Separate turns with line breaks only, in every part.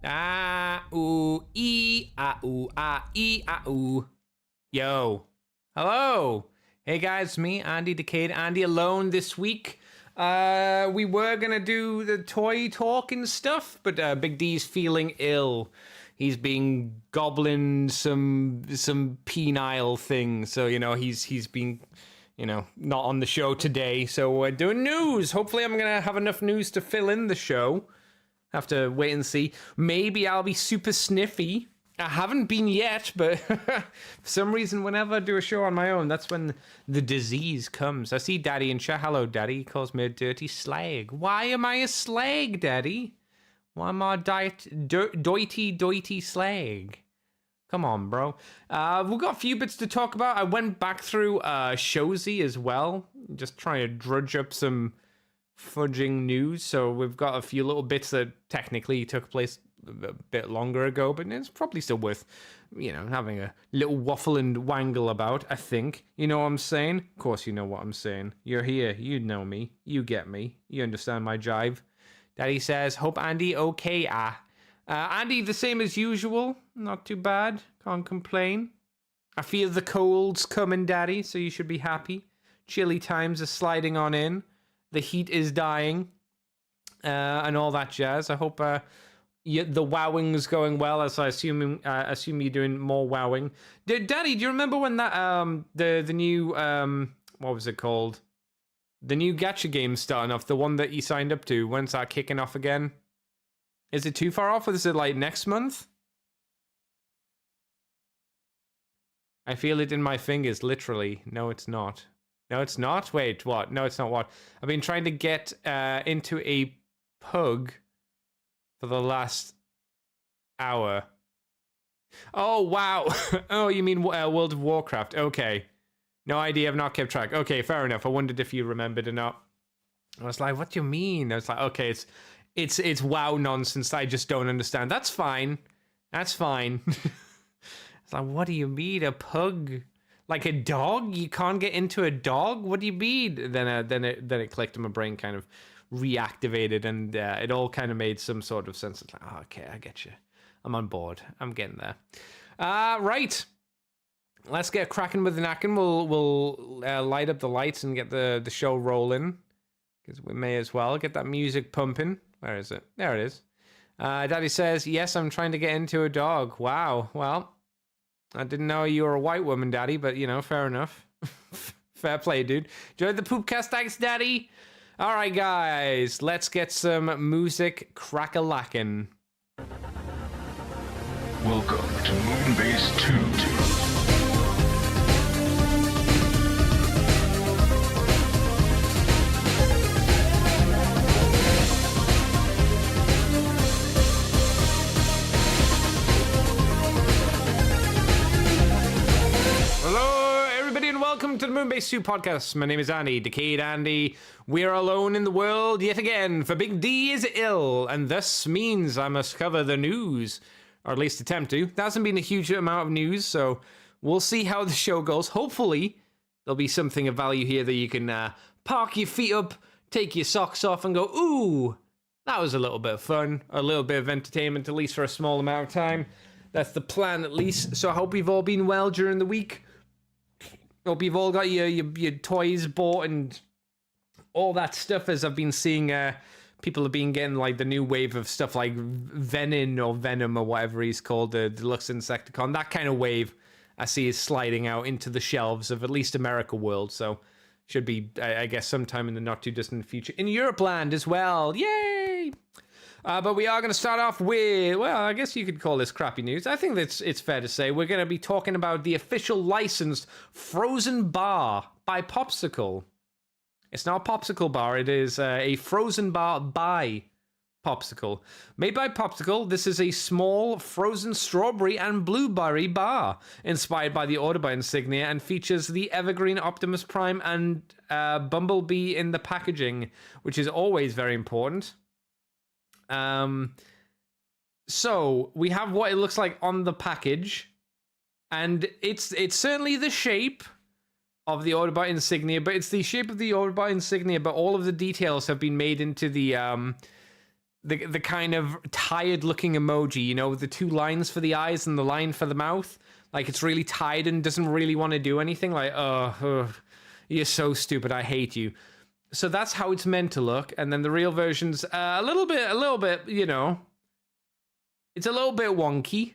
Ah, ooh, ee, ah, ooh, ah, ee, ah, ooh. Yo. Hello. Hey guys, me, Andy Decade. Andy alone this week. We were gonna do the toy talk and stuff, but Big D's feeling ill. He's been gobbling some penile thing, so he's been not on the show today. So we're doing news. Hopefully, I'm gonna have enough news to fill in the show. Have to wait and see. Maybe I'll be super sniffy. I haven't been yet, but for some reason, whenever I do a show on my own, that's when the disease comes. I see Daddy in chat. Hello, Daddy. He calls me a dirty slag. Why am I a slag, Daddy? Why am I a doity slag? Come on, bro. We've got a few bits to talk about. I went back through Showsy as well, just trying to drudge up some fudging news. So we've got a few little bits that technically took place a bit longer ago, but it's probably still worth, having a little waffle and wangle about, I think. You know what I'm saying? Of course you know what I'm saying. You're here. You know me. You get me. You understand my jive. Daddy says, hope Andy okay, Andy, the same as usual. Not too bad. Can't complain. I feel the cold's coming, Daddy, so you should be happy. Chilly times are sliding on in. The heat is dying, and all that jazz. I hope the wowing's going well, as I assume you're doing more wowing. Daddy, do you remember when that the new what was it called? The new gacha game starting off, the one that you signed up to. When's that kicking off again? Is it too far off, or is it like next month? I feel it in my fingers, literally. No, it's not. No, it's not. Wait, what? No, it's not what? I've been trying to get into a pug for the last hour. Oh, wow. Oh, you mean World of Warcraft. Okay. No idea. I've not kept track. Okay, fair enough. I wondered if you remembered or not. I was like, what do you mean? I was like, okay, it's WoW nonsense. I just don't understand. That's fine. That's fine. It's like, what do you mean? A pug? Like a dog? You can't get into a dog? What do you mean? Then it clicked and my brain kind of reactivated, and it all kind of made some sort of sense. It's like, oh, okay, I get you. I'm on board. I'm getting there. Right. Let's get cracking with the knacking. We'll light up the lights and get the show rolling, because we may as well get that music pumping. Where is it? There it is. Daddy says, yes, I'm trying to get into a dog. Wow. Well, I didn't know you were a white woman, Daddy, but, fair enough. Fair play, dude. Enjoyed the poopcast, thanks, Daddy. All right, guys, let's get some music crack-a-lackin'.
Welcome to Moonbase 2.
Welcome to the Moonbase 2 podcast. My name is Andy, Decade Andy. We're alone in the world yet again, for Big D is ill, and thus means I must cover the news, or at least attempt to. There hasn't been a huge amount of news, so we'll see how the show goes. Hopefully, there'll be something of value here that you can park your feet up, take your socks off, and go, ooh, that was a little bit of fun, a little bit of entertainment, at least for a small amount of time. That's the plan, at least. So I hope you've all been well during the week. Hope you've all got your toys bought and all that stuff, as I've been seeing people have been getting like the new wave of stuff like Venom or whatever he's called, the Deluxe Insecticon. That kind of wave I see is sliding out into the shelves of at least America World. So should be, I guess, sometime in the not too distant future in Europe land as well. Yay! But we are going to start off with, well, I guess you could call this crappy news. I think that's it's fair to say. We're going to be talking about the official licensed frozen bar by Popsicle. It's not a Popsicle bar. It is a frozen bar by Popsicle. Made by Popsicle, this is a small frozen strawberry and blueberry bar inspired by the Autobot insignia and features the evergreen Optimus Prime and Bumblebee in the packaging, which is always very important. So we have what it looks like on the package, and it's certainly the shape of the Autobot insignia, but it's the shape of the Autobot insignia, but all of the details have been made into the the kind of tired looking emoji, you know, with the two lines for the eyes and the line for the mouth. Like it's really tired and doesn't really want to do anything. Like, you're so stupid. I hate you. So that's how it's meant to look. And then the real version's a little bit, you know, it's a little bit wonky,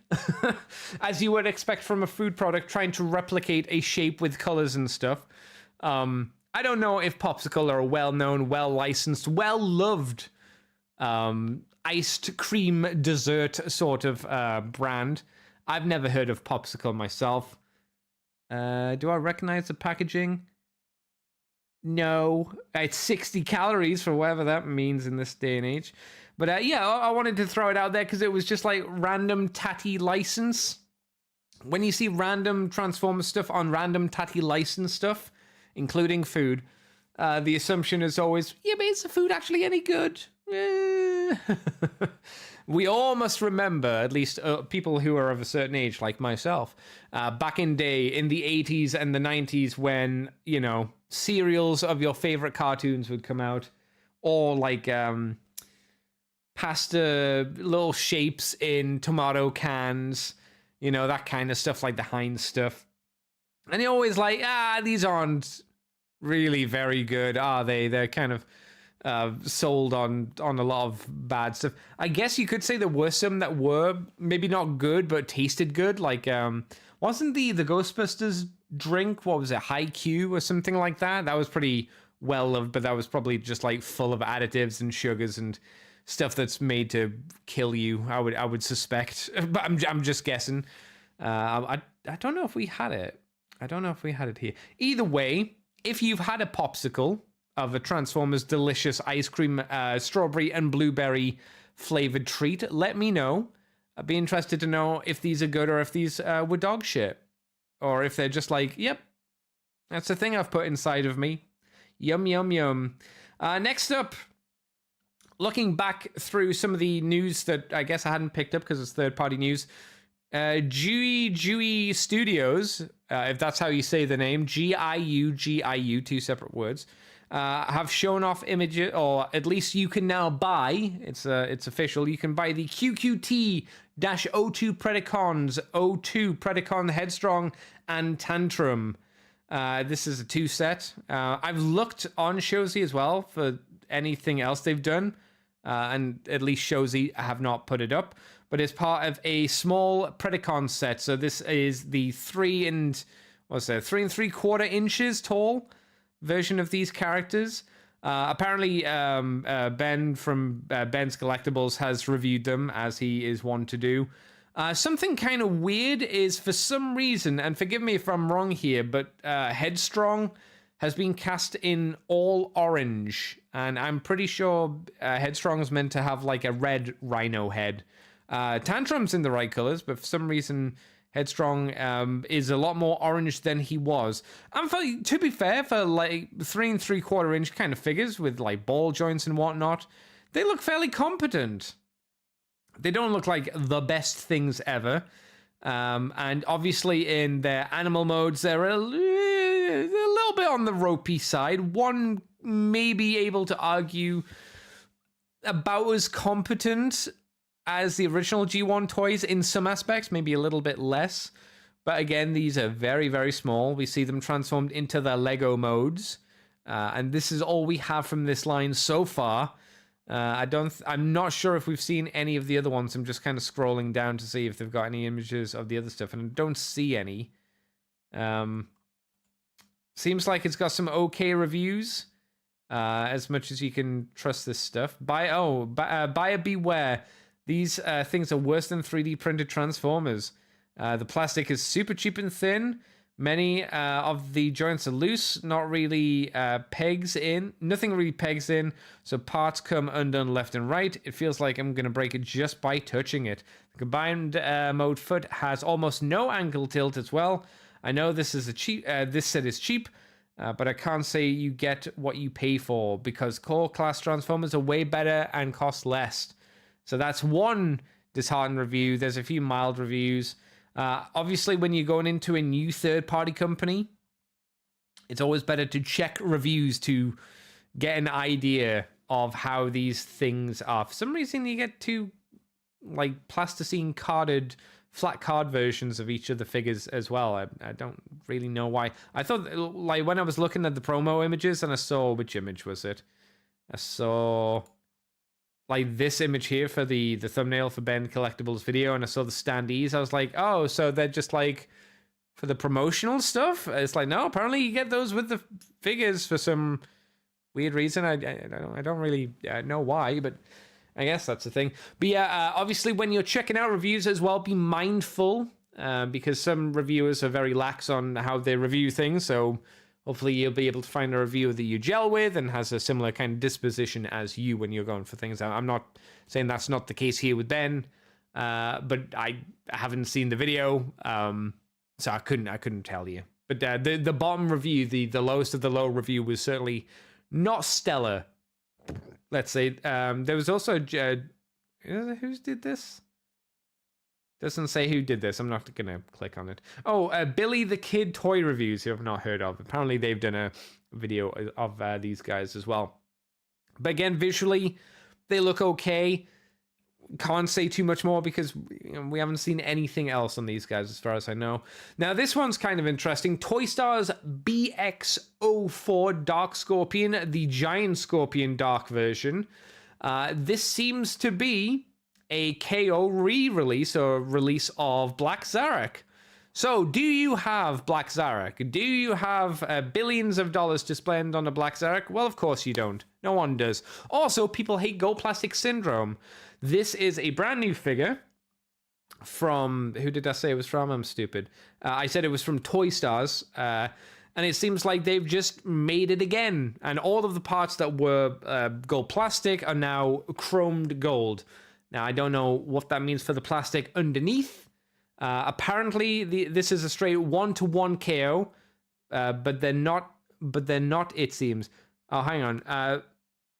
as you would expect from a food product trying to replicate a shape with colors and stuff. I don't know if Popsicle are a well-known, well-licensed, well-loved iced cream dessert sort of brand. I've never heard of Popsicle myself. Do I recognize the packaging? No. It's 60 calories for whatever that means in this day and age. But yeah, I wanted to throw it out there because it was just like random tatty license. When you see random Transformers stuff on random tatty license stuff, including food, the assumption is always, yeah, but is the food actually any good? We all must remember, at least people who are of a certain age, like myself, back in the 80s and the 90s when, you know, cereals of your favorite cartoons would come out, or like pasta little shapes in tomato cans, you know, that kind of stuff, like the Heinz stuff. And you're always like, these aren't really very good, are they? They're kind of sold on a lot of bad stuff. I guess you could say there were some that were maybe not good, but tasted good. Like, wasn't the Ghostbusters drink, what was it, High Q or something like that? That was pretty well loved, but that was probably just like full of additives and sugars and stuff that's made to kill you. I would suspect, but I'm just guessing. I don't know if we had it. I don't know if we had it here. Either way, if you've had a popsicle of a Transformers delicious ice cream, strawberry and blueberry flavored treat, let me know. I'd be interested to know if these are good or if these were dog shit. Or if they're just like, yep, that's the thing I've put inside of me. Yum, yum, yum. Next up, looking back through some of the news that I guess I hadn't picked up because it's third-party news. Giu Studios, if that's how you say the name, Giu, two separate words, have shown off images, or at least you can now buy, it's official, you can buy the QQT-02 Predacons, O2 Predacon Headstrong and Tantrum. This is a 2-set. I've looked on Shozy as well for anything else they've done, and at least Shozy have not put it up, but it's part of a small Predacon set. So this is the 3 3/4 inches tall version of these characters. Apparently, Ben from Ben's Collectibles has reviewed them, as he is one to do. Something kind of weird is, for some reason, and forgive me if I'm wrong here, but Headstrong has been cast in all orange, and I'm pretty sure Headstrong is meant to have like a red rhino head. Tantrum's in the right colors, but for some reason Headstrong is a lot more orange than he was. And to be fair, for like 3 3/4 inch kind of figures with like ball joints and whatnot, they look fairly competent. They don't look like the best things ever. And obviously in their animal modes, they're a little bit on the ropey side. One may be able to argue about as competent as the original G1 toys in some aspects, maybe a little bit less. But again, these are very, very small. We see them transformed into their Lego modes. And this is all we have from this line so far. I'm not sure if we've seen any of the other ones. I'm just kind of scrolling down to see if they've got any images of the other stuff, and I don't see any. Seems like it's got some okay reviews, as much as you can trust this stuff. Buyer beware. These things are worse than 3D printed Transformers. The plastic is super cheap and thin. Many of the joints are loose, not really pegs in. Nothing really pegs in, so parts come undone left and right. It feels like I'm going to break it just by touching it. The combined mode foot has almost no angle tilt as well. I know this is this set is cheap, but I can't say you get what you pay for, because core class Transformers are way better and cost less. So that's one disheartened review. There's a few mild reviews. Obviously, when you're going into a new third-party company, it's always better to check reviews to get an idea of how these things are. For some reason, you get two like plasticine carded flat card versions of each of the figures as well. I don't really know why. I thought, like, when I was looking at the promo images and I saw, which image was it? I saw like this image here for the thumbnail for Ben Collectibles video, and I saw the standees. I was like, oh, so they're just like for the promotional stuff? It's like, no, apparently you get those with the figures for some weird reason. I don't really know why, but I guess that's the thing. But yeah, obviously when you're checking out reviews as well, be mindful because some reviewers are very lax on how they review things. So hopefully you'll be able to find a reviewer that you gel with and has a similar kind of disposition as you when you're going for things. I'm not saying that's not the case here with Ben, but I haven't seen the video, so I couldn't tell you. But the bottom review, the lowest of the low review, was certainly not stellar. Let's say there was also who did this? Doesn't say who did this. I'm not gonna click on it. Oh, Billy the Kid toy reviews, who I've not heard of. Apparently they've done a video of these guys as well. But again, visually they look okay. Can't say too much more because we haven't seen anything else on these guys as far as I know. Now this one's kind of interesting. Toy Star's BX04 Dark Scorpion, the Giant Scorpion Dark version. This seems to be a KO re-release or release of Black Zarak. So do you have Black Zarak? Do you have billions of dollars to spend on a Black Zarak? Well, of course you don't. No one does. Also, people hate gold plastic syndrome. This is a brand new figure from, who did I say it was from? I'm stupid. I said it was from Toy Stars, and it seems like they've just made it again. And all of the parts that were gold plastic are now chromed gold. Now, I don't know what that means for the plastic underneath. Apparently, this is a straight 1-to-1 KO, but they're not. It seems. Oh, hang on.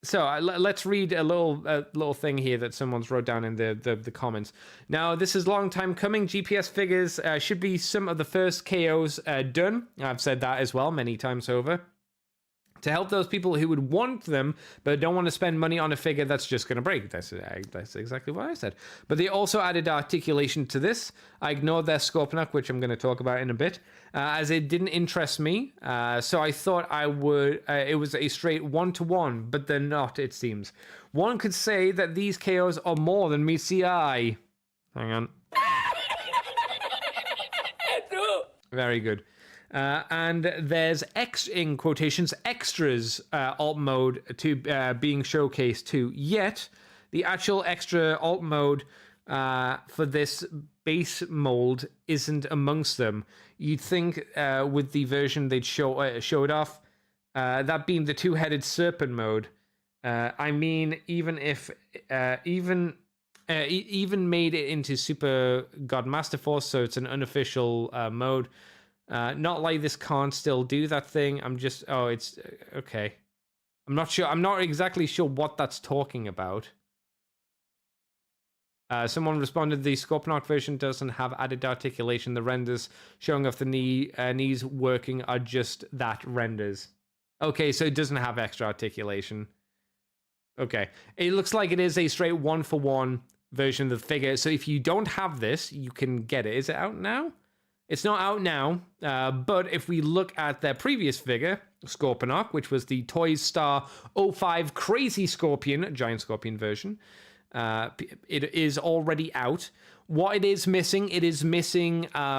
So let's read a little thing here that someone's wrote down in the comments. Now, this is a long time coming. GPS figures should be some of the first KOs done. I've said that as well many times over. To help those people who would want them but don't want to spend money on a figure that's just going to break. That's exactly what I said. But they also added articulation to this. I ignored their Scorponok, which I'm going to talk about in a bit, as it didn't interest me. So I thought I would. It was a straight 1-to-1, but they're not, it seems. One could say that these KOs are more than meets the eye. Hang on. Very good. And there's in quotations, extras alt mode to being showcased too. Yet, the actual extra alt mode for this base mold isn't amongst them. You'd think with the version they'd show it off, that being the two-headed serpent mode. I mean, even if even made it into Super God Master Force, so it's an unofficial mode. Not like this can't still do that thing. It's okay. I'm not sure. I'm not exactly sure what that's talking about. Someone responded, the Scorponok version doesn't have added articulation. The renders showing off the knees working are just that, renders. Okay, so it doesn't have extra articulation. Okay. It looks like it is a straight 1-for-1 version of the figure. So if you don't have this, you can get it. Is it out now? It's not out now, but if we look at their previous figure, Scorponok, which was the Toy Star 05 Crazy Scorpion, Giant Scorpion version, it is already out. What it is missing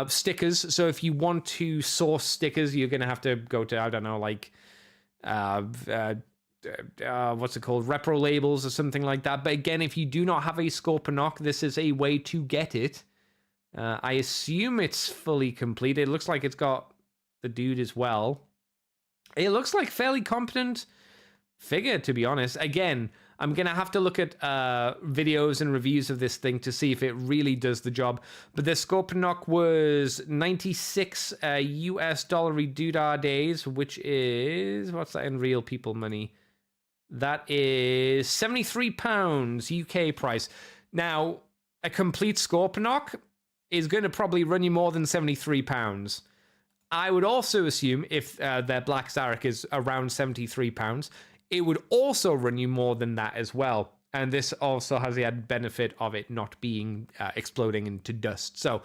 stickers. So if you want to source stickers, you're going to have to go to, I don't know, like, what's it called? Repro labels or something like that. But again, if you do not have a Scorponok, this is a way to get it. I assume it's fully complete. It looks like it's got the dude as well. It looks like fairly competent figure, to be honest. Again, I'm going to have to look at videos and reviews of this thing to see if it really does the job. But the Scorponok was 96 US dollary doodah days, which is, what's that in real people money? That is £73 UK price. Now, a complete Scorponok is going to probably run you more than £73. I would also assume if their Black Zarak is around £73, it would also run you more than that as well. And this also has the added benefit of it not being exploding into dust. So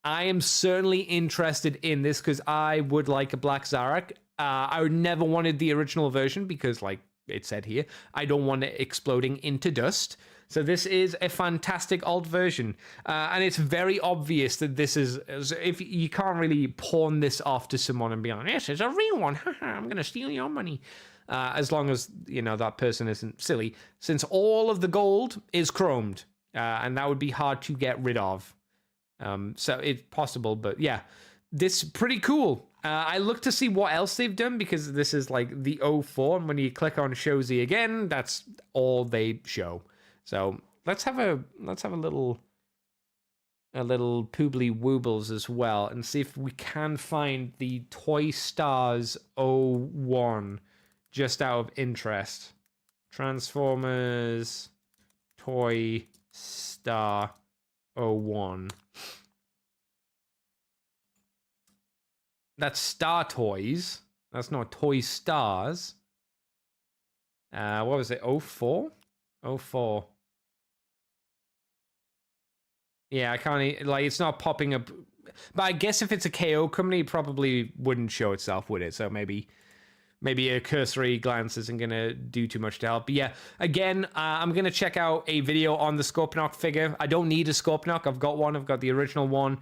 I am certainly interested in this because I would like a Black Zarak. I would never wanted the original version because, like it said here, I don't want it exploding into dust. So this is a fantastic alt version. And it's very obvious that this is, if you can't really pawn this off to someone and be like, yes, it's a real one. I'm going to steal your money. As long as, you know, that person isn't silly, since all of the gold is chromed, and that would be hard to get rid of. So it's possible, but yeah, this is pretty cool. I look to see what else they've done because this is like the 04, and when you click on Show Z again, that's all they show. So let's have a little poobly woobles as well and see if we can find the Toy Stars 01 just out of interest. Transformers Toy Star 01. That's Star Toys. That's not Toy Stars. What was it? 04? 04. Yeah, I can't, like, it's not popping up. But I guess if it's a KO company, it probably wouldn't show itself, would it? So maybe a cursory glance isn't going to do too much to help. But yeah, again, I'm going to check out a video on the Scorponok figure. I don't need a Scorponok. I've got one. I've got the original one.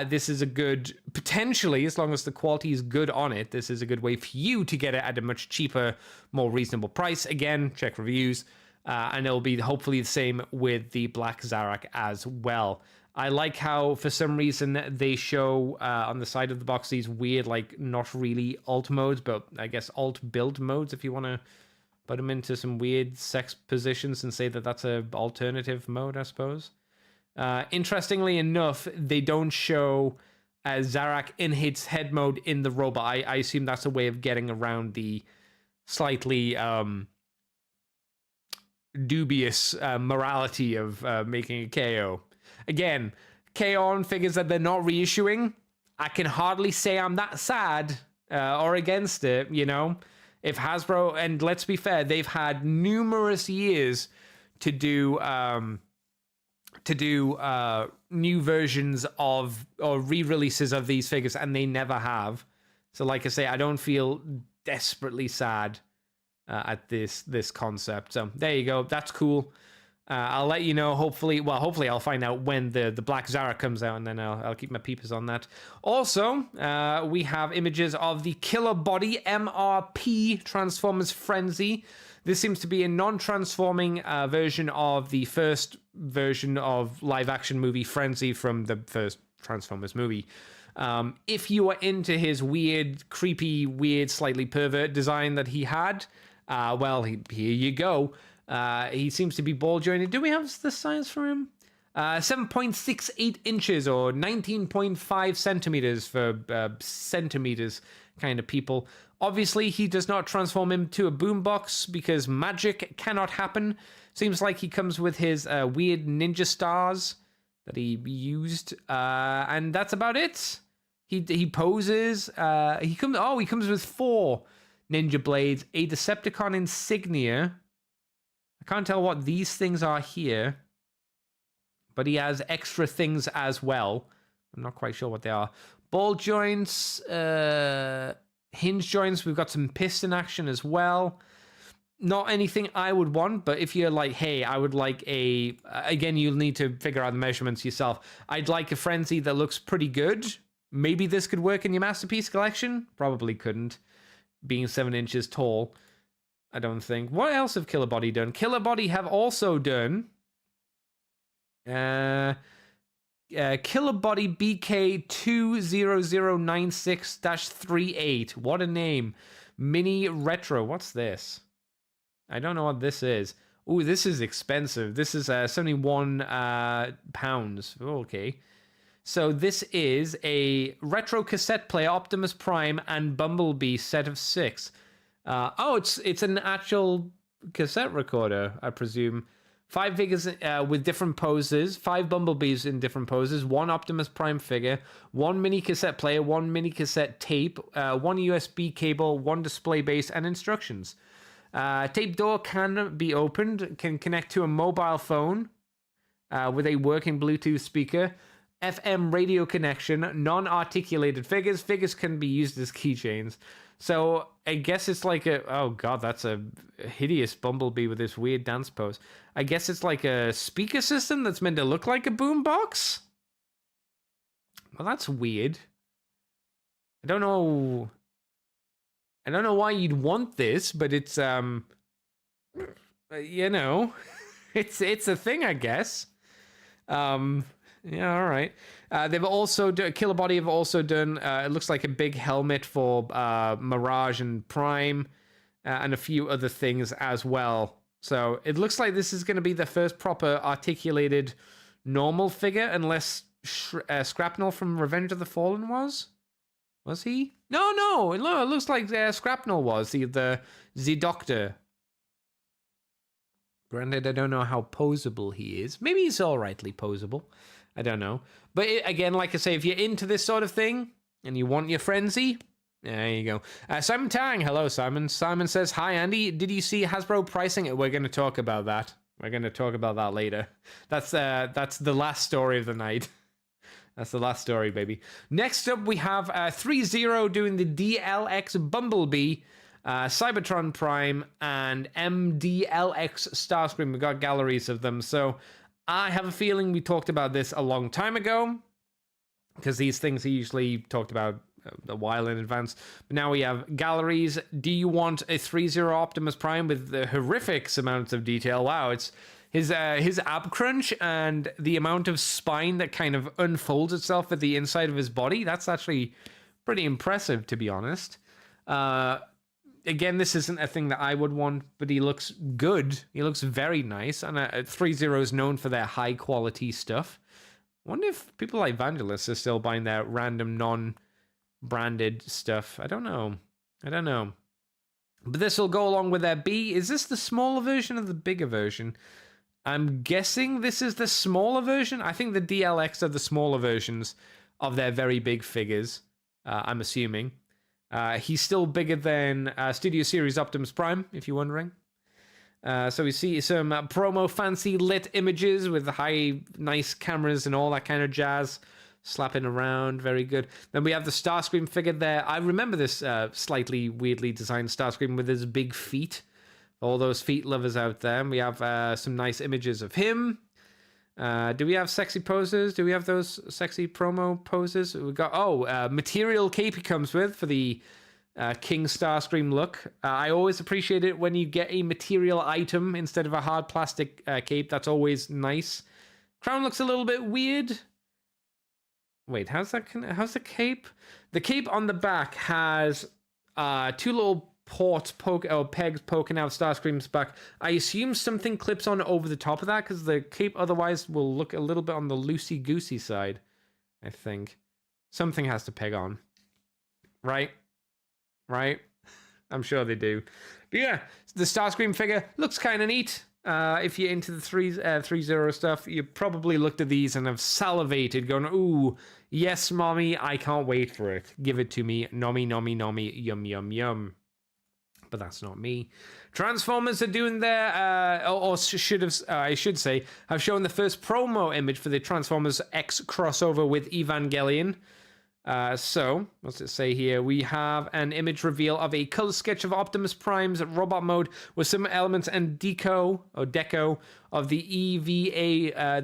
This is a good, potentially, as long as the quality is good on it, this is a good way for you to get it at a much cheaper, more reasonable price. Again, check reviews. And it'll be hopefully the same with the Black Zarak as well. I like how, for some reason, they show on the side of the box these weird, like, not really alt modes, but I guess alt build modes if you want to put them into some weird sex positions and say that that's an alternative mode, I suppose. Interestingly enough, they don't show Zarak in his head mode in the robot. I assume that's a way of getting around the slightly dubious morality of making a KO. Again, KO on figures that they're not reissuing, I can hardly say I'm that sad or against it, you know? If Hasbro, and let's be fair, they've had numerous years to do new versions of, or re-releases of these figures, and they never have. So like I say, I don't feel desperately sad at this concept. So there you go. That's cool. I'll let you know, hopefully I'll find out when the Black Zarak comes out, and then I'll keep my peepers on that. Also, we have images of the Killer Body MRP Transformers Frenzy. This seems to be a non-transforming version of the first version of live-action movie Frenzy from the first Transformers movie. If you are into his weird, creepy, weird, slightly pervert design that he had, well, here you go. He seems to be ball jointed. Do we have the size for him? 7.68 inches or 19.5 centimeters for centimeters kind of people. Obviously, he does not transform him to a boombox because magic cannot happen. Seems like he comes with his weird ninja stars that he used, and that's about it. He poses. He comes with 4 ninja blades, a Decepticon insignia. I can't tell what these things are here, but he has extra things as well. I'm not quite sure what they are. Ball joints, hinge joints. We've got some piston action as well. Not anything I would want, but if you're like, hey, I would like a... Again, you'll need to figure out the measurements yourself. I'd like a Frenzy that looks pretty good. Maybe this could work in your Masterpiece collection. Probably couldn't, being 7 inches tall. I don't think. What else have Killer Body done? Killer Body have also done Killer Body BK 20096-38. What a name. Mini Retro. What's this? I don't know what this is. Ooh, this is expensive. This is 71 pounds. Okay. So this is a retro cassette player, Optimus Prime, and Bumblebee set of 6. It's an actual cassette recorder, I presume. 5 figures with different poses, 5 Bumblebees in different poses, 1 Optimus Prime figure, 1 mini cassette player, 1 mini cassette tape, 1 USB cable, 1 display base, and instructions. Tape door can be opened, can connect to a mobile phone with a working Bluetooth speaker. FM radio connection, non-articulated figures. Figures can be used as keychains. So I guess it's like oh god, that's a hideous bumblebee with this weird dance pose. I guess it's like a speaker system that's meant to look like a boombox. Well, that's weird. I don't know why you'd want this, but it's you know, it's a thing, I guess. Yeah, all right. They've also Killer Body have also done. It looks like a big helmet for Mirage and Prime, and a few other things as well. So it looks like this is going to be the first proper articulated normal figure, unless Scrapnel from Revenge of the Fallen was. Was he? No. It looks like Scrapnel was the Doctor. Granted, I don't know how posable he is. Maybe he's all rightly posable. I don't know. But again, like I say, if you're into this sort of thing and you want your frenzy, there you go. Simon Tang. Hello, Simon. Simon says, hi, Andy. Did you see Hasbro pricing it? We're going to talk about that. We're going to talk about that later. That's the last story of the night. That's the last story, baby. Next up, we have 3-0 doing the DLX Bumblebee, Cybertron Prime, and MDLX Starscream. We've got galleries of them. So I have a feeling we talked about this a long time ago, because these things are usually talked about a while in advance. But now we have galleries. Do you want a 3-0 Optimus Prime with the horrific amounts of detail? Wow, it's his ab crunch and the amount of spine that kind of unfolds itself at the inside of his body. That's actually pretty impressive, to be honest. Again, this isn't a thing that I would want, but he looks good. He looks very nice. And 3-0 is known for their high quality stuff. I wonder if people like Evangelists are still buying their random non-branded stuff. I don't know. But this will go along with their B. Is this the smaller version or the bigger version? I'm guessing this is the smaller version. I think the DLX are the smaller versions of their very big figures. I'm assuming. He's still bigger than Studio Series Optimus Prime, if you're wondering. So we see some promo fancy lit images with high, nice cameras and all that kind of jazz slapping around. Very good. Then we have the Starscream figure there. I remember this slightly weirdly designed Starscream with his big feet. All those feet lovers out there. And we have some nice images of him. Do we have sexy poses? Do we have those sexy promo poses? We got material cape he comes with for the King Starscream look. I always appreciate it when you get a material item instead of a hard plastic cape. That's always nice. Crown looks a little bit weird. Wait, how's the cape? The cape on the back has two little pegs poking out Starscream's back. I assume something clips on over the top of that because the cape otherwise will look a little bit on the loosey-goosey side. I think something has to peg on, right? I'm sure they do. But yeah, the Starscream figure looks kind of neat. If you're into the 3-0 stuff, you probably looked at these and have salivated, going, "Ooh, yes, mommy, I can't wait for it. Give it to me, nommy, nommy, nommy, yum, yum, yum." But that's not me. Transformers are doing their, I should say, have shown the first promo image for the Transformers X crossover with Evangelion. So, what's it say here? We have an image reveal of a color sketch of Optimus Prime's robot mode with some elements and deco of the EVA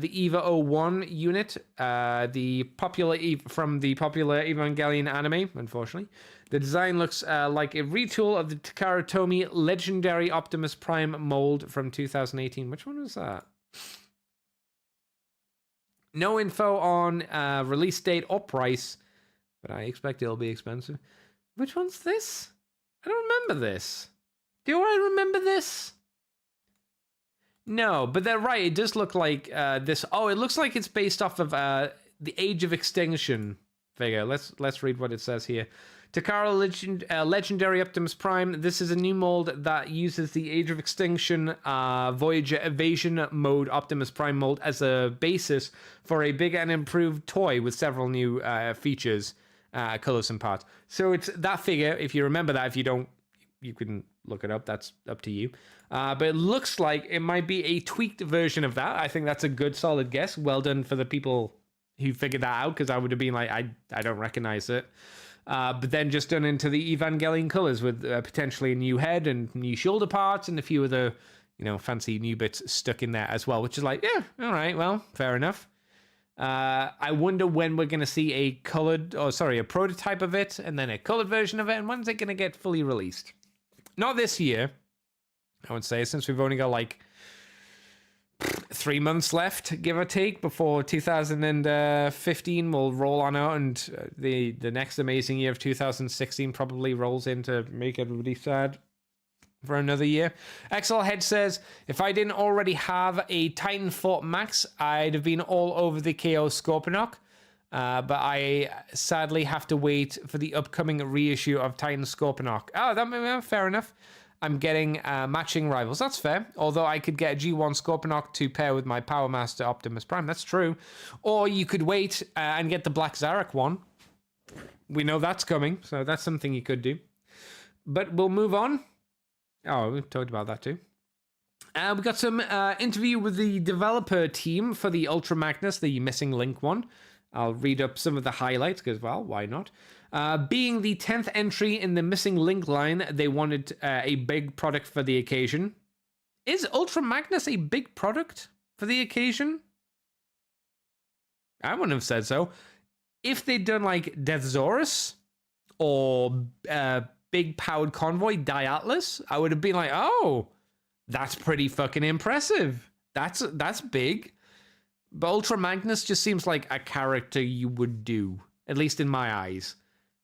01 unit, from the popular Evangelion anime, unfortunately. The design looks like a retool of the Takara Tomy legendary Optimus Prime mold from 2018. Which one was that? No info on release date or price, but I expect it'll be expensive. Which one's this? I don't remember this. Do I remember this? No, but they're right. It does look like this. Oh, it looks like it's based off of the Age of Extinction figure. Let's read what it says here. Takara Legendary Optimus Prime. This is a new mold that uses the Age of Extinction Voyager Evasion mode Optimus Prime mold as a basis for a big and improved toy with several new features, colors and parts. So it's that figure. If you remember that, if you don't, you can look it up. That's up to you. But it looks like it might be a tweaked version of that. I think that's a good, solid guess. Well done for the people who figured that out, because I would have been like, I don't recognize it. But then just done into the Evangelion colors with potentially a new head and new shoulder parts and a few other, fancy new bits stuck in there as well, which is like, yeah, all right, well, fair enough. I wonder when we're going to see a prototype of it and then a colored version of it, and when's it going to get fully released? Not this year, I would say, since we've only got like 3 months left, give or take, before 2015 will roll on out, and the next amazing year of 2016 probably rolls in to make everybody sad for another year. XL Head says, if I didn't already have a Titan Fort Max, I'd have been all over the KO Scorponok. But I sadly have to wait for the upcoming reissue of Titan Scorponok. Oh, that fair enough. I'm getting matching rivals. That's fair. Although I could get a G1 Scorponok to pair with my Power Master Optimus Prime. That's true. Or you could wait and get the Black Zarak one. We know that's coming, so that's something you could do. But we'll move on. Oh, we've talked about that too. We got some interview with the developer team for the Ultra Magnus, the Missing Link one. I'll read up some of the highlights because, well, why not? Being the 10th entry in the Missing Link line, they wanted a big product for the occasion. Is Ultra Magnus a big product for the occasion? I wouldn't have said so. If they'd done like Deathsaurus or Big Powered Convoy Diatlas, I would have been like, oh, that's pretty fucking impressive. That's big. But Ultra Magnus just seems like a character you would do, at least in my eyes.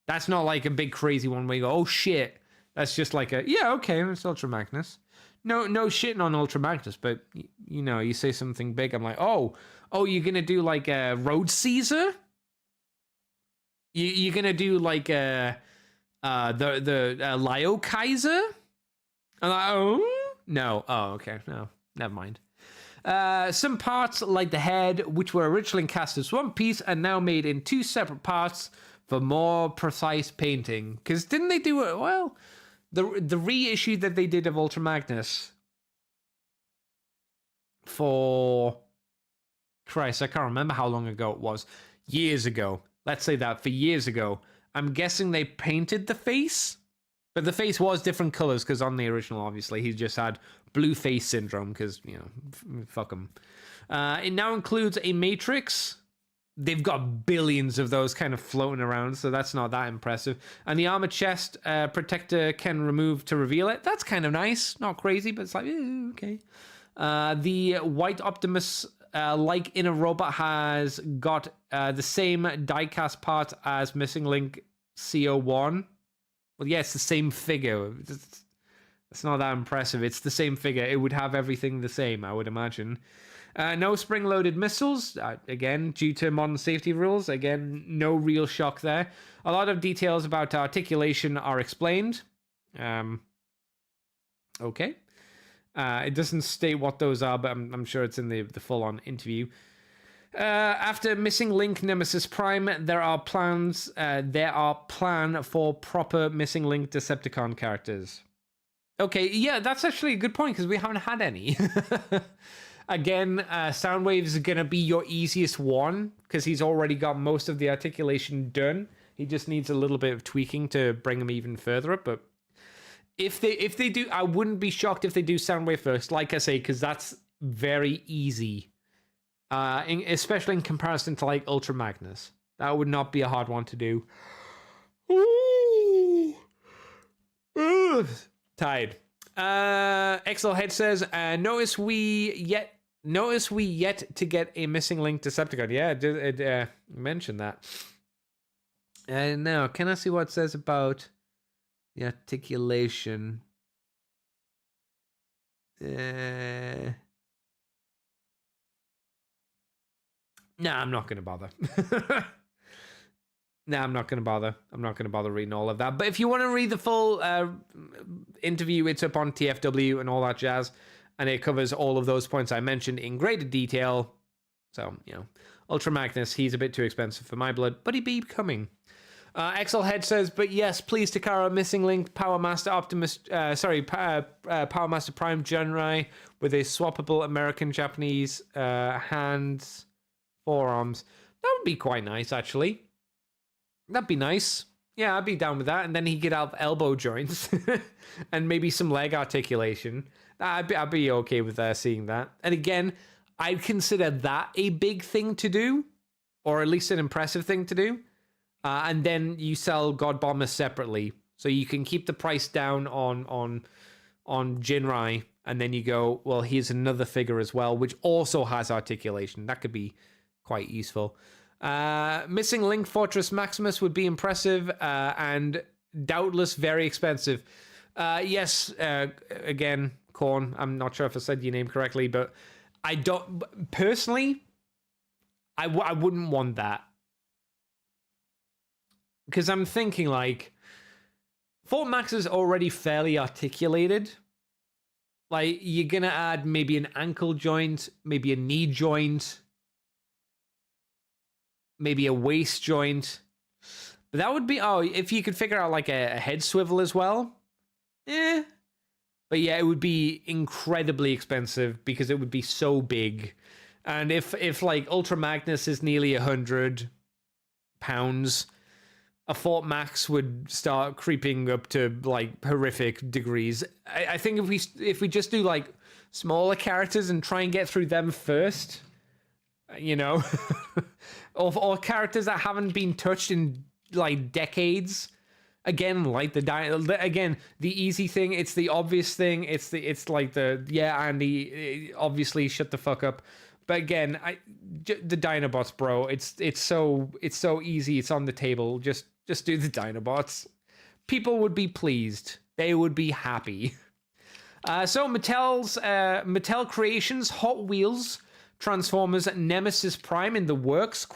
That's not like a big crazy one where you go, oh shit. That's just like yeah, okay, it's Ultra Magnus. No shitting on Ultra Magnus, but you say something big, I'm like, oh, you're gonna do like a Road Caesar? You're gonna do like the Lio Kaiser? I'm like, oh no, okay, no, never mind. Some parts like the head, which were originally cast as one piece, are now made in 2 separate parts for more precise painting. Because didn't they do it? Well, the reissue that they did of Ultra Magnus for Christ, I can't remember how long ago it was. Years ago. Let's say that for years ago. I'm guessing they painted the face, but the face was different colors because on the original, obviously, he just had blue face syndrome because, fuck him. It now includes a matrix. They've got billions of those kind of floating around, so that's not that impressive. And the armor chest protector can remove to reveal it. That's kind of nice. Not crazy, but it's like, okay. The white Optimus, like inner robot, has got the same diecast part as Missing Link CO1. Well, yeah, it's the same figure. It's not that impressive. It's the same figure. It would have everything the same, I would imagine. No spring-loaded missiles. Again, due to modern safety rules. Again, no real shock there. A lot of details about articulation are explained. Okay. It doesn't state what those are, but I'm sure it's in the full-on interview. After Missing Link Nemesis Prime, there are plan for proper Missing Link Decepticon characters. Okay, yeah, that's actually a good point because we haven't had any. Again, Soundwave is going to be your easiest one because he's already got most of the articulation done. He just needs a little bit of tweaking to bring him even further up. But if they do, I wouldn't be shocked if they do Soundwave first, like I say, because that's very easy. Especially in comparison to like Ultra Magnus. That would not be a hard one to do. Ooh. Tired. XL Head says, notice we yet to get a Missing Link Decepticon. Yeah, it mentioned that. Now, can I see what it says about the articulation? Nah, I'm not going to bother. Nah, I'm not going to bother. I'm not going to bother reading all of that. But if you want to read the full interview, it's up on TFW and all that jazz. And it covers all of those points I mentioned in greater detail. So, Ultra Magnus, he's a bit too expensive for my blood, but he'd be coming. Exelhead says, but yes, please Takara, Missing Link, Power Master Optimus, Power Master Prime Genrai with a swappable American-Japanese hands, forearms. That would be quite nice, actually. That'd be nice. Yeah, I'd be down with that. And then he could have elbow joints and maybe some leg articulation. I'd be okay with seeing that. And again, I'd consider that a big thing to do, or at least an impressive thing to do. And then you sell God Bomber separately, so you can keep the price down on Jinrai, and then you go, well, here's another figure as well, which also has articulation. That could be quite useful. Missing Link Fortress Maximus would be impressive and doubtless very expensive. Yes, again, Korn, I'm not sure if I said your name correctly, but I don't, personally, I wouldn't want that. Because I'm thinking, like, Fort Max is already fairly articulated. Like, you're going to add maybe an ankle joint, maybe a knee joint, maybe a waist joint. But that would be, if you could figure out, like, a head swivel as well. But yeah, it would be incredibly expensive because it would be so big. And if like, Ultra Magnus is nearly £100, a Fort Max would start creeping up to like horrific degrees. I think if we just do like smaller characters and try and get through them first, you know, or characters that haven't been touched in like decades. Again, like the easy thing. It's the obvious thing. It's like Andy, obviously shut the fuck up. But again, the Dinobots, bro. It's so easy. It's on the table. Just do the Dinobots. People would be pleased. They would be happy. So Mattel Creations Hot Wheels Transformers Nemesis Prime in the works? ?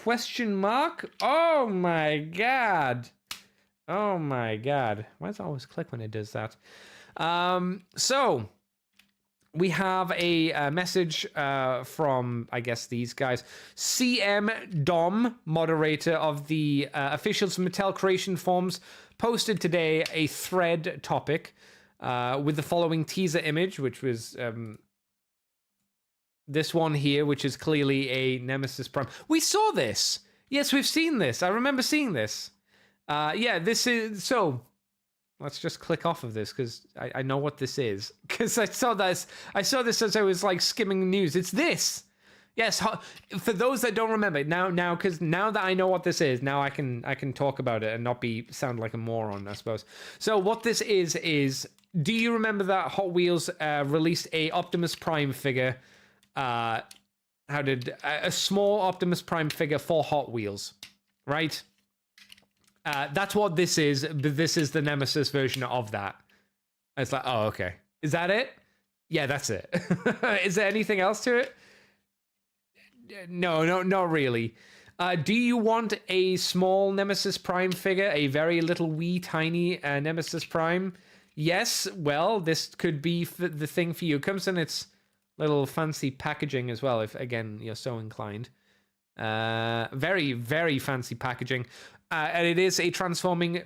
Oh my god. Oh my god. Why does it always click when it does that? So we have a message from, I guess, these guys. CM Dom, moderator of the Officials Mattel Creation Forums, posted today a thread topic with the following teaser image, which was this one here, which is clearly a Nemesis Prime. We saw this. Yes, we've seen this. I remember seeing this. This is... So, let's just click off of this, because I know what this is. Because I saw this as I was, like, skimming the news. It's this! Yes, for those that don't remember, because now that I know what this is, now I can talk about it and not sound like a moron, I suppose. So, what this is... Do you remember that Hot Wheels released a Optimus Prime figure... a small Optimus Prime figure for Hot Wheels, right? That's what this is, but this is the Nemesis version of that. It's like, oh, okay. Is that it? Yeah, that's it. Is there anything else to it? No, not really. Do you want a small Nemesis Prime figure? A very little wee tiny Nemesis Prime? Yes, well, this could be the thing for you. It comes in its little fancy packaging as well, if, again, you're so inclined. Very, very fancy packaging. And it is a transforming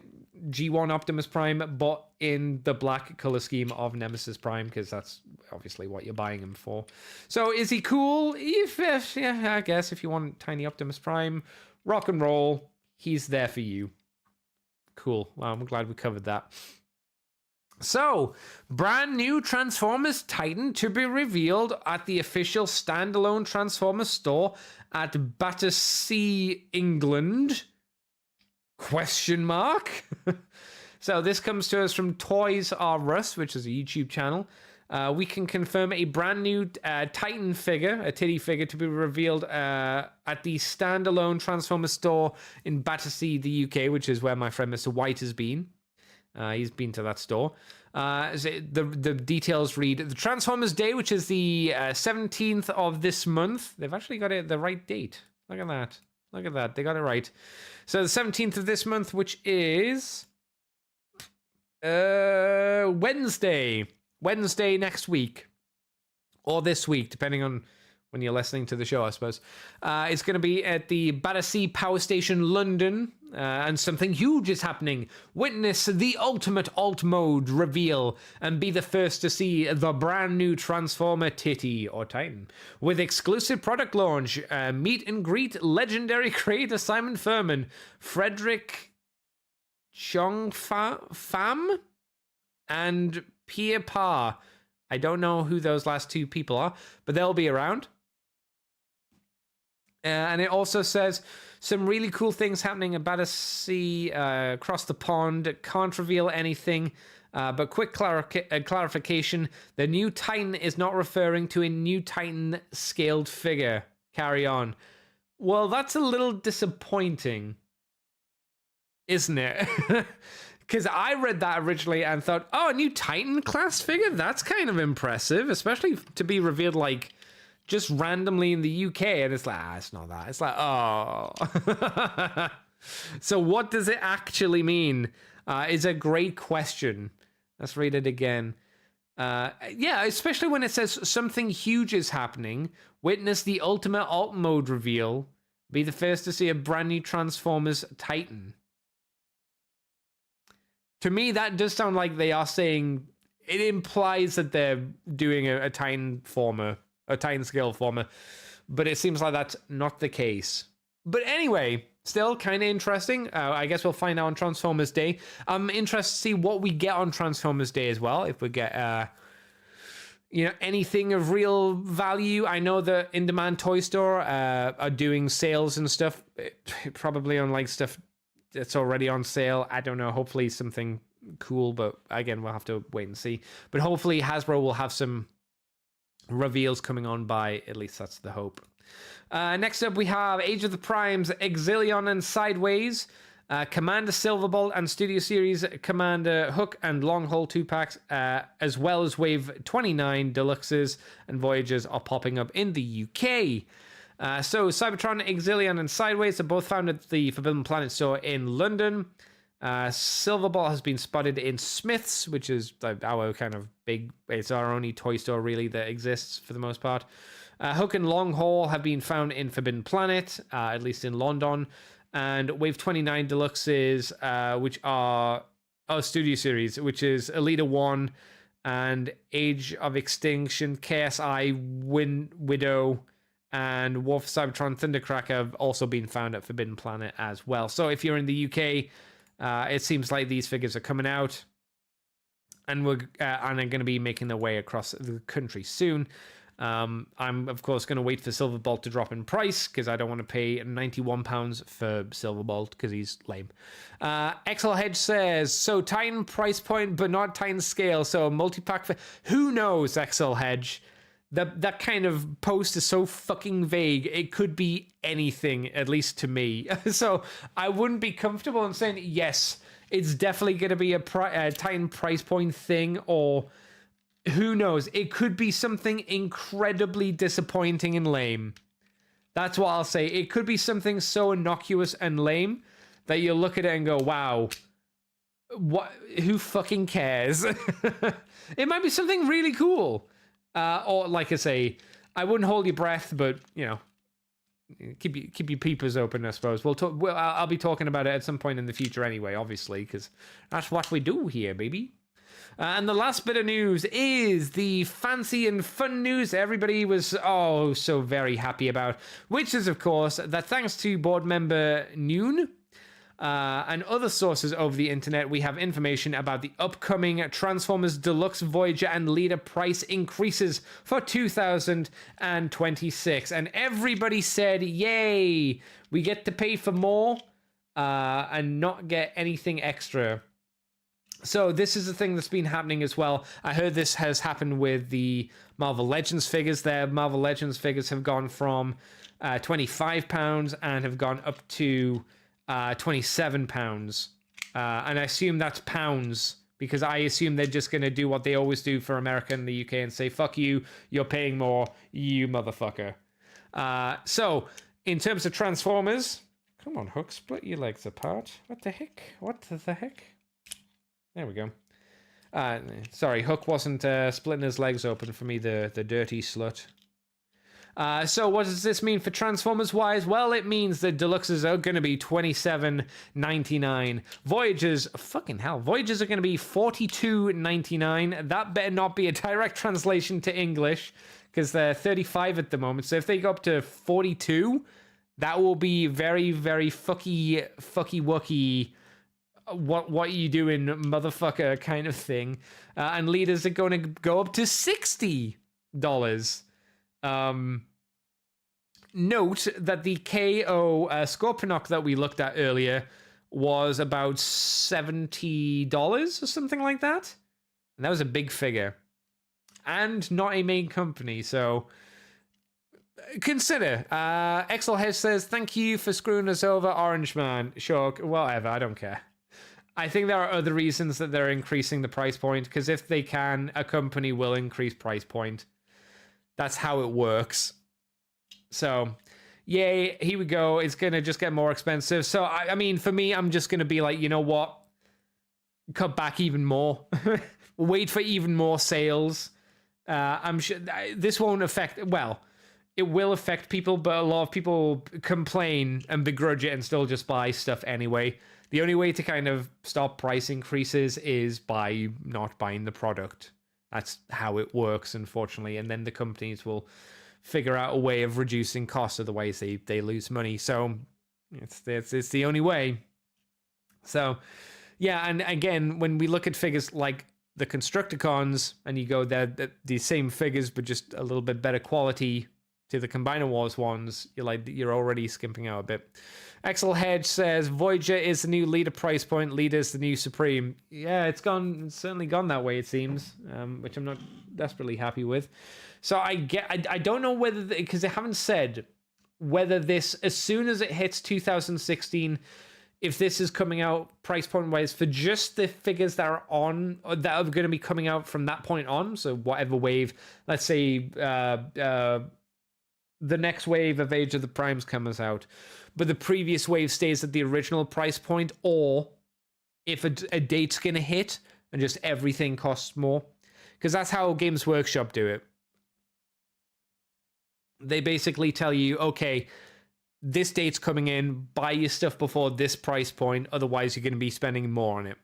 G1 Optimus Prime, but in the black color scheme of Nemesis Prime, because that's obviously what you're buying him for. So is he cool? Yeah, I guess if you want tiny Optimus Prime, rock and roll, he's there for you. Cool. Well, I'm glad we covered that. So, brand new Transformers Titan to be revealed at the official standalone Transformers store at Battersea, England? ? So this comes to us from Toys R Us, which is a YouTube channel. We can confirm a brand new Titan figure, a titty figure, to be revealed at the standalone Transformers store in Battersea, the UK, which is where my friend Mr. White has been. He's been to that store. The details read, the Transformers Day, which is the 17th of this month. They've actually got it the right date. Look at that. Look at that. They got it right. So the 17th of this month, which is Wednesday. Wednesday next week. Or this week, depending on when you're listening to the show, I suppose. It's going to be at the Battersea Power Station, London, and something huge is happening. Witness the ultimate alt mode reveal and be the first to see the brand new Transformer Titty or Titan with exclusive product launch. Meet and greet legendary creator Simon Furman, Frederick Chong Pham, and Pierre Pa. I don't know who those last two people are, but they'll be around. And it also says some really cool things happening at Battersea across the pond. Can't reveal anything, but quick clarification. The new Titan is not referring to a new Titan scaled figure. Carry on. Well, that's a little disappointing, isn't it? Because I read that originally and thought, oh, a new Titan class figure? That's kind of impressive, especially to be revealed like just randomly in the UK. And it's like, it's not that. It's like, oh. So what does it actually mean? Is a great question. Let's read it again. Yeah, especially when it says something huge is happening. Witness the ultimate alt mode reveal. Be the first to see a brand new Transformers Titan. To me, that does sound like they are saying, it implies that they're doing a Titan former, a Titan scale former, but it seems like that's not the case. But anyway, still kind of interesting. I guess we'll find out on Transformers Day. I'm interested to see what we get on Transformers Day as well. If we get, anything of real value. I know the in-demand toy store are doing sales and stuff, probably on like stuff that's already on sale. I don't know. Hopefully something cool, but again, we'll have to wait and see. But hopefully Hasbro will have some reveals coming on by, at least that's the hope. Next up, we have Age of the Primes, Exilion and Sideways, Commander Silverbolt and Studio Series Commander Hook and Longhaul 2-packs, as well as Wave 29 Deluxes and Voyagers are popping up in the UK. So Cybertron, Exilion, and Sideways are both found at the Forbidden Planet store in London. Silverbolt has been spotted in Smith's, which is our kind of big, it's our only toy store really that exists for the most part. Hook and Long Haul have been found in Forbidden Planet, at least in London. And Wave 29 Deluxes, which are Studio Series, which is Elita 1 and Age of Extinction, KSI, Widow, and War for Cybertron Thundercracker have also been found at Forbidden Planet as well. So if you're in the UK, it seems like these figures are coming out, and are going to be making their way across the country soon. I'm of course going to wait for Silverbolt to drop in price because I don't want to pay £91 for Silverbolt because he's lame. XL Hedge says, so Titan price point but not Titan scale, so a multi-pack for who knows. XL Hedge, that kind of post is so fucking vague. It could be anything, at least to me. So I wouldn't be comfortable in saying, yes, it's definitely going to be a Titan price point thing, or who knows? It could be something incredibly disappointing and lame. That's what I'll say. It could be something so innocuous and lame that you look at it and go, wow, what? Who fucking cares? It might be something really cool. Or like I say, I wouldn't hold your breath, but keep your peepers open, I suppose. I'll be talking about it at some point in the future anyway, obviously, because that's what we do here, baby. And the last bit of news is the fancy and fun news everybody was so very happy about, which is, of course, that thanks to board member Noon and other sources over the internet, we have information about the upcoming Transformers Deluxe, Voyager, and Leader price increases for 2026. And everybody said, yay, we get to pay for more and not get anything extra. So this is a thing that's been happening as well. I heard this has happened with the Marvel Legends figures. Their Marvel Legends figures have gone from £25 and have gone up to £27. And I assume that's pounds, because I assume they're just going to do what they always do for America and the UK and say, fuck you, you're paying more, you motherfucker. So in terms of Transformers, come on, Hook, split your legs apart. What the heck? There we go. Sorry, Hook wasn't splitting his legs open for me, the dirty slut. So what does this mean for Transformers wise? Well, it means the deluxes are going to be $27.99. Voyagers, fucking hell, Voyagers are going to be $42.99. That better not be a direct translation to English, because they're 35 at the moment. So if they go up to 42, that will be very, very fucky wucky. What are you doing, motherfucker, kind of thing. And leaders are going to go up to $60. Note that the KO Scorponok that we looked at earlier was about $70 or something like that. And that was a big figure. And not a main company, so consider. Excel Hedge says, thank you for screwing us over, Orange Man. Sure, whatever, I don't care. I think there are other reasons that they're increasing the price point, because if they can, a company will increase price point. That's how it works. So, yay, here we go. It's going to just get more expensive. So, I mean, for me, I'm just going to be like, you know what? Cut back even more. Wait for even more sales. I'm sure this won't affect, well, it will affect people, but a lot of people complain and begrudge it and still just buy stuff anyway. The only way to kind of stop price increases is by not buying the product. That's how it works, unfortunately. And then the companies will figure out a way of reducing costs, otherwise they lose money. So it's the only way. So yeah, and again, when we look at figures like the Constructicons, and you go there, the same figures but just a little bit better quality to the Combiner Wars ones, you're already skimping out a bit. Excel Hedge says Voyager is the new leader price point. Leader is the new supreme. Yeah, it's certainly gone that way, it seems, which I'm not desperately happy with. So I don't know whether, because they haven't said whether this, as soon as it hits 2016, if this is coming out price point wise for just the figures that are going to be coming out from that point on. So whatever wave, let's say the next wave of Age of the Primes comes out, but the previous wave stays at the original price point, or if a date's going to hit and just everything costs more. Because that's how Games Workshop do it. They basically tell you, okay, this date's coming in, buy your stuff before this price point, otherwise you're going to be spending more on it.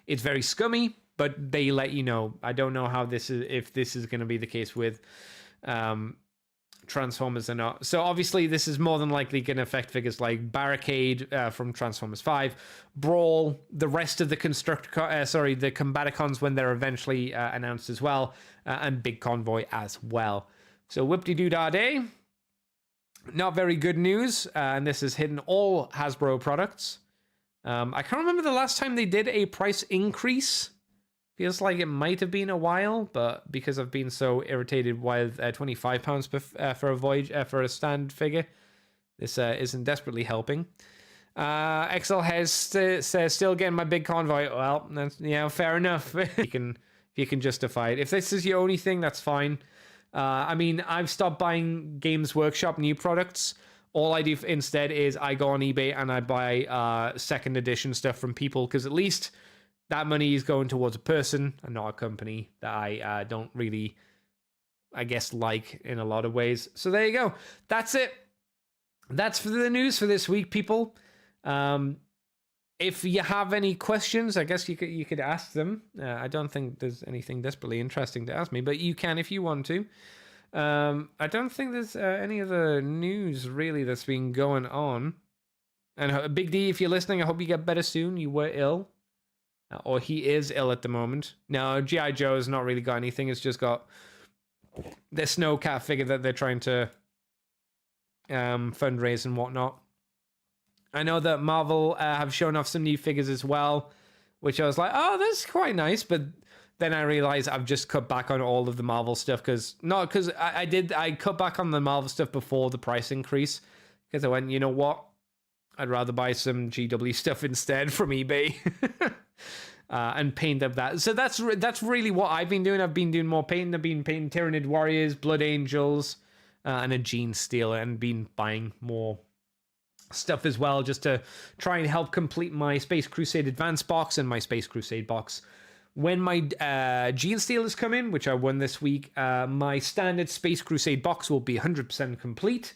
It's very scummy, but they let you know. I don't know if this is going to be the case with Transformers or not. So obviously this is more than likely going to affect figures like Barricade from Transformers 5, Brawl, the rest of the the Combaticons when they're eventually announced as well, and Big Convoy as well. So whoop-de-doo-da-day. Not very good news, and this is hitting all Hasbro products. I can't remember the last time they did a price increase. Feels like it might have been a while, but because I've been so irritated with £25 for a Voyage for a stand figure, this isn't desperately helping. XL has says still getting my Big Convoy. Well, that's, fair enough. if you can justify it. If this is your only thing, that's fine. I mean, I've stopped buying Games Workshop new products. All I do instead is I go on eBay and I buy second edition stuff from people, because at least that money is going towards a person and not a company that I don't really, I guess, like in a lot of ways. So there you go. That's it. That's for the news for this week, people. If you have any questions, I guess you could ask them. I don't think there's anything desperately interesting to ask me, but you can if you want to. I don't think there's any other news really that's been going on. And Big D, if you're listening, I hope you get better soon. You were ill. Or he is ill at the moment. No, G.I. Joe has not really got anything. It's just got the Snowcat figure that they're trying to fundraise and whatnot. I know that Marvel have shown off some new figures as well, which I was like, oh, that's quite nice. But then I realized I've just cut back on all of the Marvel stuff because I cut back on the Marvel stuff before the price increase, because I went, you know what? I'd rather buy some GW stuff instead from eBay and paint up that. So that's really what I've been doing. I've been doing more painting. I've been painting Tyranid Warriors, Blood Angels, and a Gene Stealer, and been buying more stuff as well, just to try and help complete my Space Crusade Advance box and my Space Crusade box, when my Gene Stealers come in, which I won this week, my standard Space Crusade box will be 100% complete.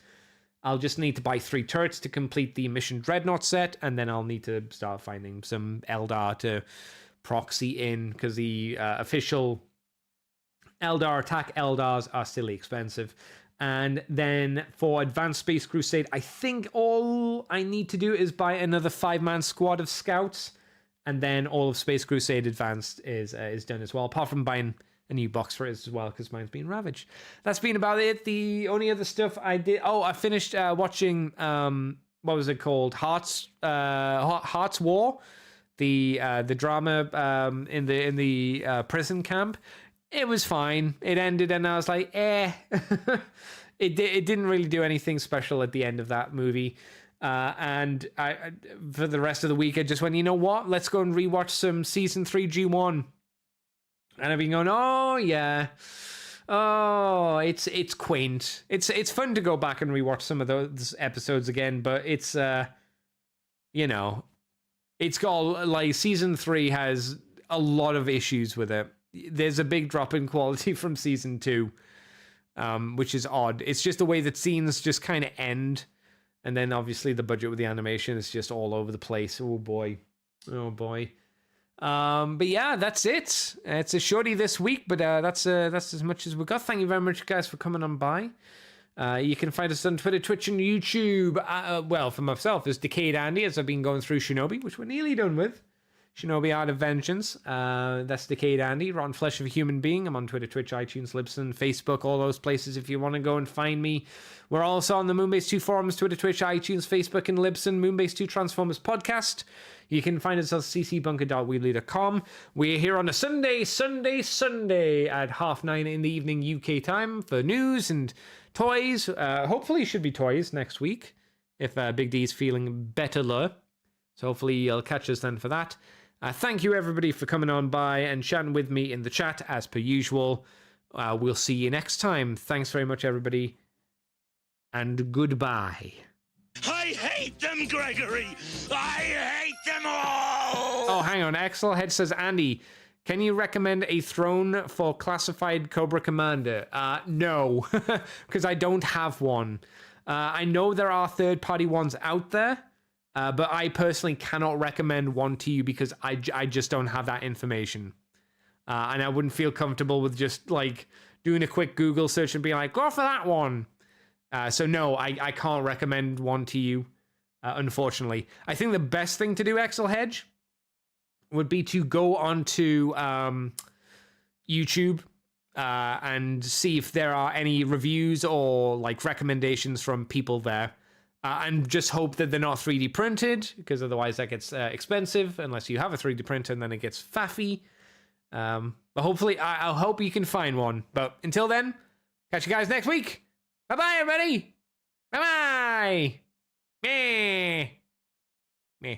I'll just need to buy 3 turrets to complete the Mission Dreadnought set, and then I'll need to start finding some Eldar to proxy in, because the official Eldar attack Eldars are silly expensive. And then for Advanced Space Crusade, I think all I need to do is buy another 5-man squad of scouts, and then all of Space Crusade Advanced is done as well, apart from buying a new box for it as well, because mine's been ravaged. That's been about it. The only other stuff I did... Oh, I finished watching... what was it called? Hearts War, the drama in the prison camp. It was fine. It ended, and I was like, eh. It didn't really do anything special at the end of that movie. And I for the rest of the week, I just went, you know what? Let's go and rewatch some season 3 G1. And I've been going, oh yeah, oh it's quaint. It's fun to go back and rewatch some of those episodes again, but it's it's got, like, season 3 has a lot of issues with it. There's a big drop in quality from season 2, which is odd. It's just the way that scenes just kind of end, and then obviously the budget with the animation is just all over the place. Oh boy. But yeah, that's it. It's a shorty this week, but that's as much as we got. Thank you very much, guys, for coming on by. You can find us on Twitter, Twitch, and YouTube. Well, for myself, it's Decade Andy, as I've been going through Shinobi, which we're nearly done with. Shinobi Art of Vengeance. That's Decade Andy, Rotten Flesh of a Human Being. I'm on Twitter, Twitch, iTunes, Libsyn, Facebook, all those places if you want to go and find me. We're also on the Moonbase 2 forums, Twitter, Twitch, iTunes, Facebook, and Libsyn. Moonbase 2 Transformers Podcast. You can find us at ccbunker.weebly.com. We're here on a Sunday at 9:30 in the evening UK time for news and toys. Hopefully it should be toys next week, if Big D's feeling better. So hopefully you'll catch us then for that. Thank you, everybody, for coming on by and chatting with me in the chat, as per usual. We'll see you next time. Thanks very much, everybody, and goodbye.
I hate them, Gregory! I hate them all!
Oh, hang on. Axelhead says, Andy, can you recommend a throne for classified Cobra Commander? No, because I don't have one. I know there are third-party ones out there, but I personally cannot recommend one to you because I just don't have that information. And I wouldn't feel comfortable with just, like, doing a quick Google search and being like, go for that one. So no, I can't recommend one to you, unfortunately. I think the best thing to do, Axel Hedge, would be to go onto YouTube and see if there are any reviews or, like, recommendations from people there. And just hope that they're not 3D printed, because otherwise that gets expensive, unless you have a 3D printer, and then it gets faffy. But hopefully, I'll hope you can find one. But until then, catch you guys next week. Bye-bye, everybody. Bye-bye. Meh. Meh.